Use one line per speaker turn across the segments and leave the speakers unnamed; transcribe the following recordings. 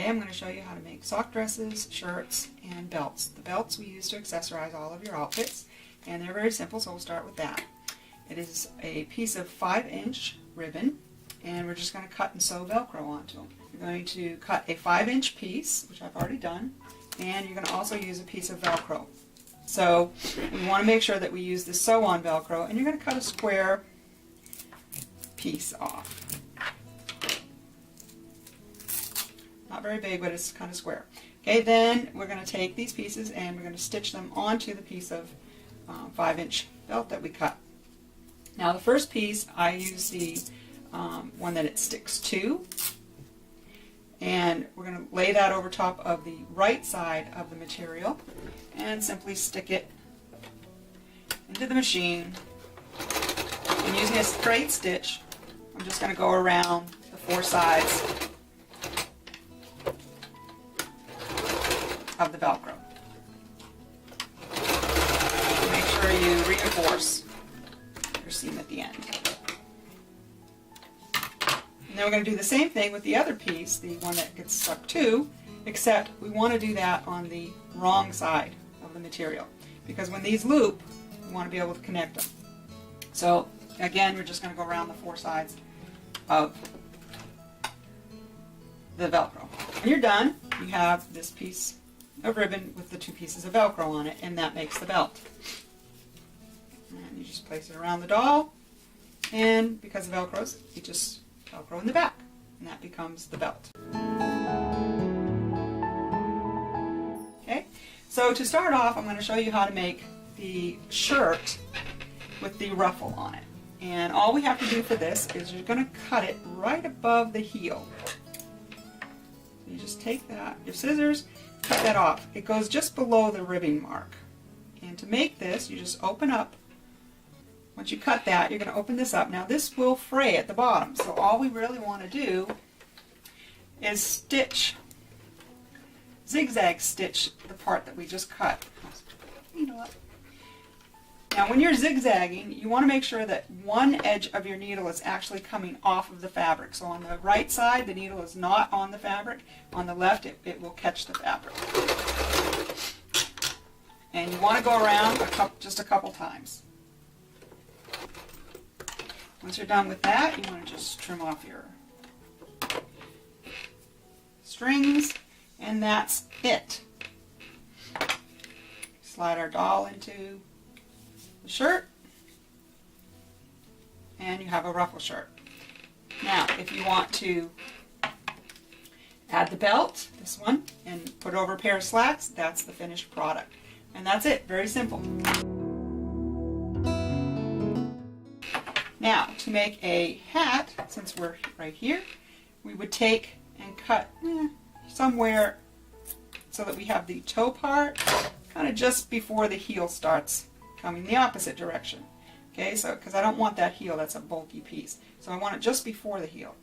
Today I'm going to show you how to make sock dresses, shirts, and belts. The belts we use to accessorize all of your outfits, and they're very simple, so we'll start with that. It is a piece of 5-inch ribbon, and we're just going to cut and sew Velcro onto them. You're going to cut a 5-inch piece, which I've already done, and you're going to also use a piece of Velcro. So we want to make sure that we use the sew-on Velcro, and you're going to cut a square piece off. Not very big, but it's kind of square. Okay, then we're going to take these pieces and we're going to stitch them onto the piece of 5-inch belt that we cut. Now the first piece, I use the one that it sticks to, and we're going to lay that over top of the right side of the material and simply stick it into the machine. And using a straight stitch, I'm just going to go around the 4 sides of the Velcro. Make sure you reinforce your seam at the end. And then we're going to do the same thing with the other piece, the one that gets stuck to, except we want to do that on the wrong side of the material, because when these loop, we want to be able to connect them. So again, we're just going to go around the 4 sides of the Velcro. When you're done, you have this piece of ribbon with the 2 pieces of Velcro on it, and that makes the belt. And you just place it around the doll, and because of Velcros, you just Velcro in the back, and that becomes the belt. Okay, so to start off, I'm going to show you how to make the shirt with the ruffle on it. And all we have to do for this is you're going to cut it right above the heel. You just take that, your scissors, cut that off. It goes just below the ribbing mark. And to make this, you just open up. Once you cut that, you're going to open this up. Now this will fray at the bottom, so all we really want to do is stitch, zigzag stitch the part that we just cut. Now when you're zigzagging, you want to make sure that one edge of your needle is actually coming off of the fabric. So on the right side, the needle is not on the fabric. On the left, it will catch the fabric. And you want to go around just a couple times. Once you're done with that, you want to just trim off your strings, and that's it. Slide our doll into the shirt, and you have a ruffle shirt. Now if you want to add the belt, this one, and put over a pair of slacks, that's the finished product. And that's it, very simple. Now to make a hat, since we're right here, we would take and cut somewhere so that we have the toe part kind of just before the heel starts coming the opposite direction. Okay, so because I don't want that heel, that's a bulky piece. So I want it just before the heel.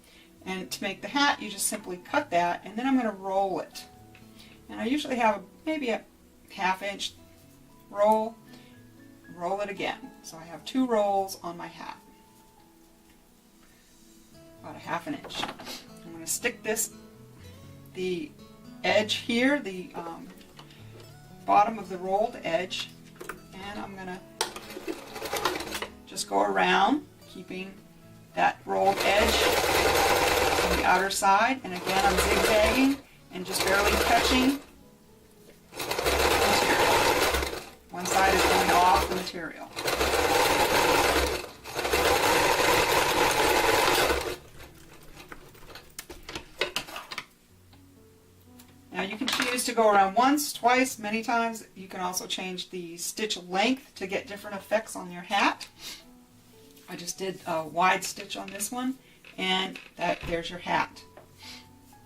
And to make the hat, you just simply cut that, and then I'm going to roll it. And I usually have maybe a 1/2 inch roll. Roll it again. So I have 2 rolls on my hat. About a 1/2 inch. I'm going to stick the edge here, the bottom of the rolled edge, and I'm going to just go around, keeping that rolled edge on the outer side, and again I'm zigzagging and just barely touching the material. One side is going off the material. Now you can choose to go around once, twice, many times. You can also change the stitch length to get different effects on your hat. I just did a wide stitch on this one, and there's your hat.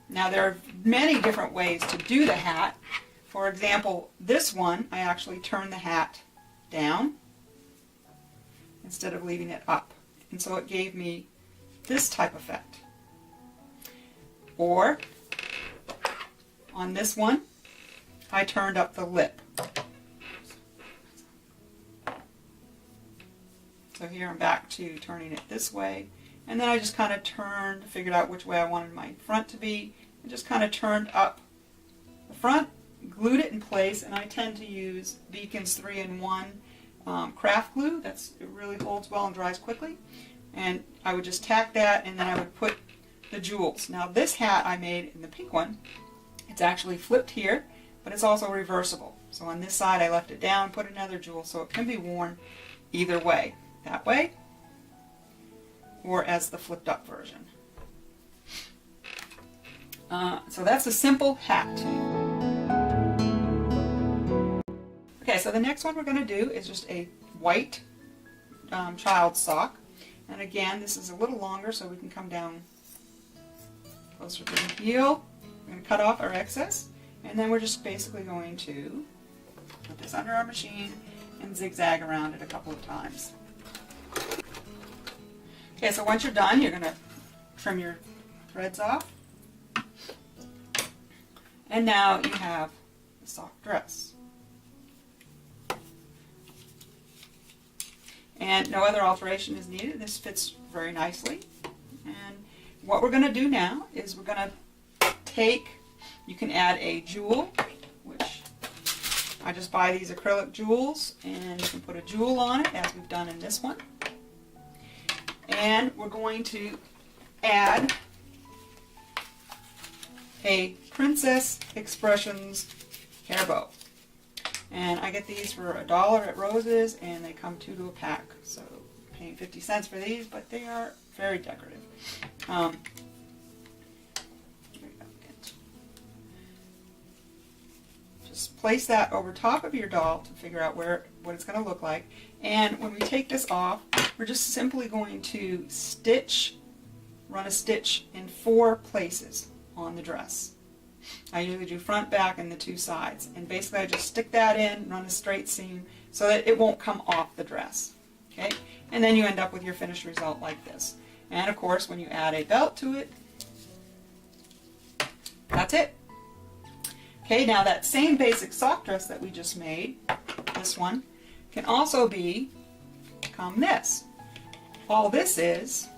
Now there are many different ways to do the hat. For example, this one, I actually turned the hat down instead of leaving it up. And so it gave me this type of effect. Or on this one, I turned up the lip. So here I'm back to turning it this way, and then I just kind of turned, figured out which way I wanted my front to be, and just kind of turned up the front, glued it in place, and I tend to use Beacon's 3-in-1 craft glue. It really holds well and dries quickly. And I would just tack that, and then I would put the jewels. Now this hat I made in the pink one, it's actually flipped here, but it's also reversible. So on this side I left it down, put another jewel, so it can be worn either way. That way, or as the flipped up version. So that's a simple hat. Okay, so the next one we're going to do is just a white child sock. And again, this is a little longer so we can come down closer to the heel. We're going to cut off our excess, and then we're just basically going to put this under our machine and zigzag around it a couple of times. Okay, so once you're done, you're going to trim your threads off. And now you have the sock dress. And no other alteration is needed. This fits very nicely. And what we're going to do now is we're going to take, you can add a jewel, which I just buy these acrylic jewels, and you can put a jewel on it as we've done in this one. And we're going to add a Princess Expressions hair bow. And I get these for $1 at Rose's, and they come 2 to a pack. So I'm paying 50 cents for these, but they are very decorative. Just place that over top of your doll to figure out what it's going to look like. And when we take this off, we're just simply going to run a stitch in 4 places on the dress. I usually do front, back, and the 2 sides. And basically I just stick that in, run a straight seam so that it won't come off the dress. Okay? And then you end up with your finished result like this. And of course, when you add a belt to it, that's it. Okay, now that same basic sock dress that we just made, this one, can also become this. All this is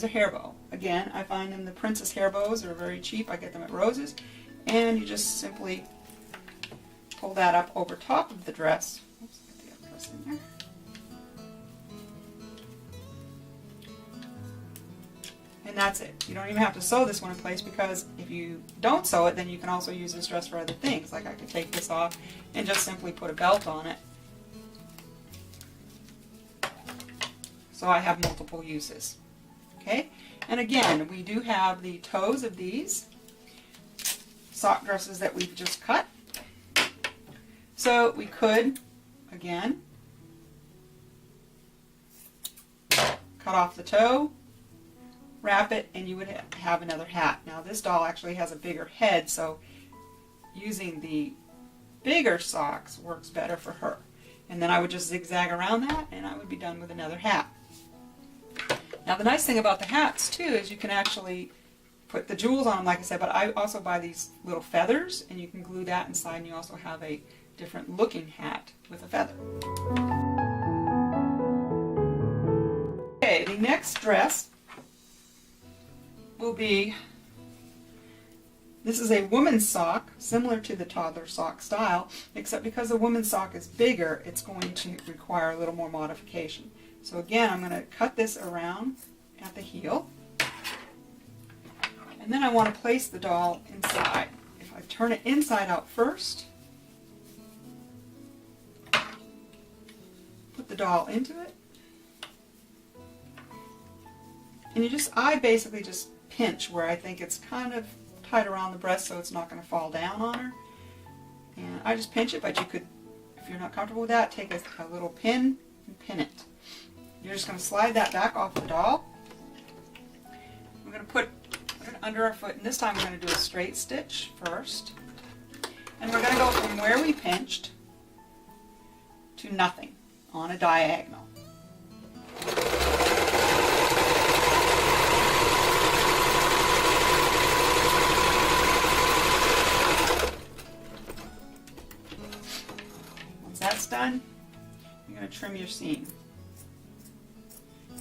a hair bow. Again, I find them, the princess hair bows are very cheap. I get them at Rose's. And you just simply pull that up over top of the dress. Oops, get the other dress in there. And that's it. You don't even have to sew this one in place, because if you don't sew it, then you can also use this dress for other things. Like I could take this off and just simply put a belt on it. So I have multiple uses. Okay? And again, we do have the toes of these sock dresses that we've just cut. So we could, again, cut off the toe, wrap it, and you would have another hat. Now this doll actually has a bigger head, so using the bigger socks works better for her. And then I would just zigzag around that, and I would be done with another hat. Now the nice thing about the hats too is you can actually put the jewels on them, like I said, but I also buy these little feathers, and you can glue that inside, and you also have a different looking hat with a feather. Okay, the next dress will be, this is a woman's sock, similar to the toddler sock style, except because the woman's sock is bigger, it's going to require a little more modification. So again, I'm going to cut this around at the heel, and then I want to place the doll inside. If I turn it inside out first, put the doll into it, and I basically just pinch where I think it's kind of tight around the breast so it's not going to fall down on her. And I just pinch it, but you could, if you're not comfortable with that, take a little pin and pin it. You're just going to slide that back off the doll. We're going to put it under our foot, and this time we're going to do a straight stitch first. And we're going to go from where we pinched to nothing on a diagonal. Once that's done, you're going to trim your seam.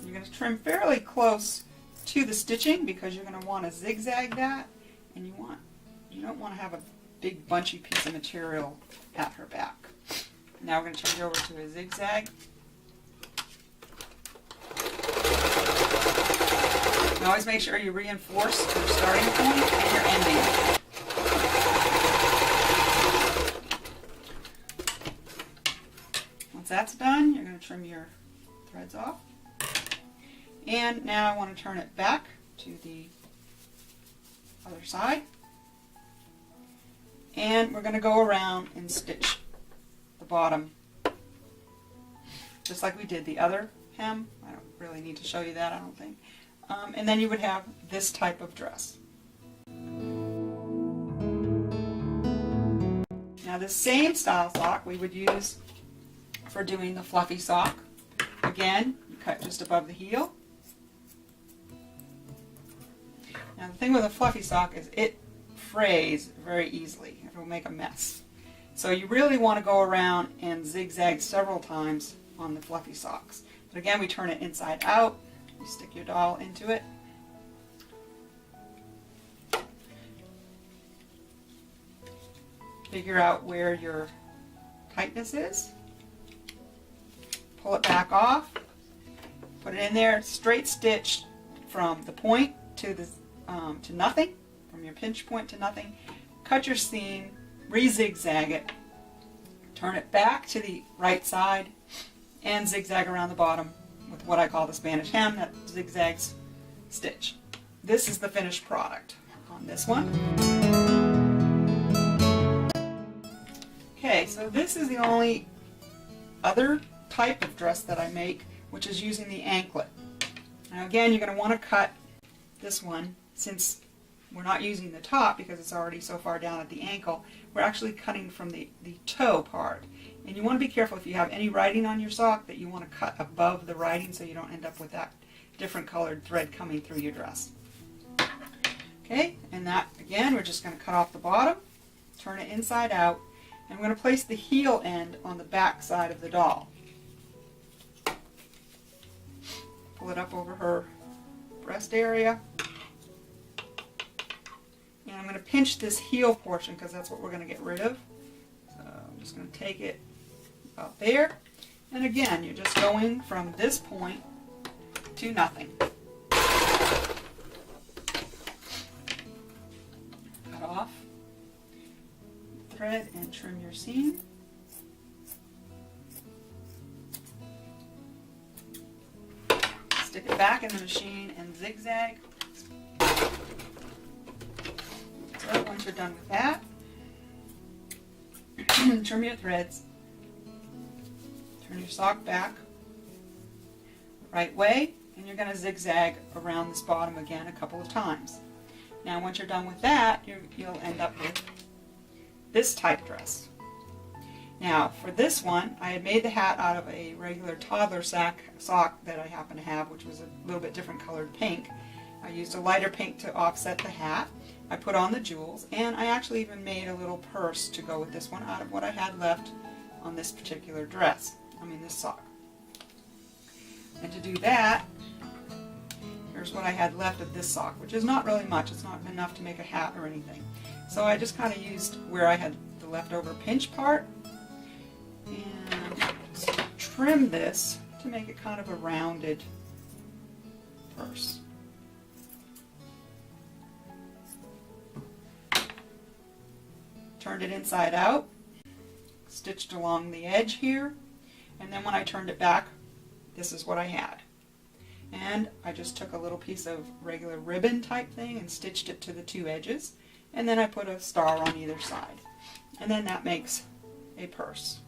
You're going to trim fairly close to the stitching because you're going to want to zigzag that, and you don't want to have a big bunchy piece of material at her back. Now we're going to change over to a zigzag. And always make sure you reinforce your starting point and your ending. Once that's done, you're going to trim your threads off. And now I want to turn it back to the other side. And we're going to go around and stitch the bottom just like we did the other hem. I don't really need to show you that, I don't think. And then you would have this type of dress. Now the same style sock we would use for doing the fluffy sock. Again, you cut just above the heel. Now the thing with a fluffy sock is it frays very easily. It will make a mess. So you really want to go around and zigzag several times on the fluffy socks. But again, we turn it inside out. You stick your doll into it. Figure out where your tightness is. Pull it back off. Put it in there. Straight stitch from the point to the to nothing. From your pinch point to nothing. Cut your seam. Re-zigzag it. Turn it back to the right side and zigzag around the bottom with what I call the Spanish hem, that zigzags stitch. This is the finished product on this one. Okay, so this is the only other type of dress that I make, which is using the anklet. Now again, you're going to want to cut this one, since we're not using the top because it's already so far down at the ankle. We're actually cutting from the toe part. And you want to be careful if you have any writing on your sock that you want to cut above the writing so you don't end up with that different colored thread coming through your dress. Okay, and that again, we're just going to cut off the bottom, turn it inside out, and we're going to place the heel end on the back side of the doll. Pull it up over her breast area. And I'm going to pinch this heel portion because that's what we're going to get rid of. So I'm just going to take it about there. And again, you're just going from this point to nothing. Cut off the thread and trim your seam. Stick it back in the machine and zigzag. So once you're done with that, trim your threads, turn your sock back the right way, and you're going to zigzag around this bottom again a couple of times. Now once you're done with that, you'll end up with this type dress. Now for this one, I had made the hat out of a regular toddler sock that I happen to have, which was a little bit different colored pink. I used a lighter pink to offset the hat. I put on the jewels, and I actually even made a little purse to go with this one out of what I had left on this particular dress. This sock. And to do that, here's what I had left of this sock, which is not really much. It's not enough to make a hat or anything. So I just kind of used where I had the leftover pinch part and trim this to make it kind of a rounded purse. Turned it inside out, stitched along the edge here, and then when I turned it back, this is what I had. And I just took a little piece of regular ribbon type thing and stitched it to the two edges, and then I put a star on either side. And then that makes a purse.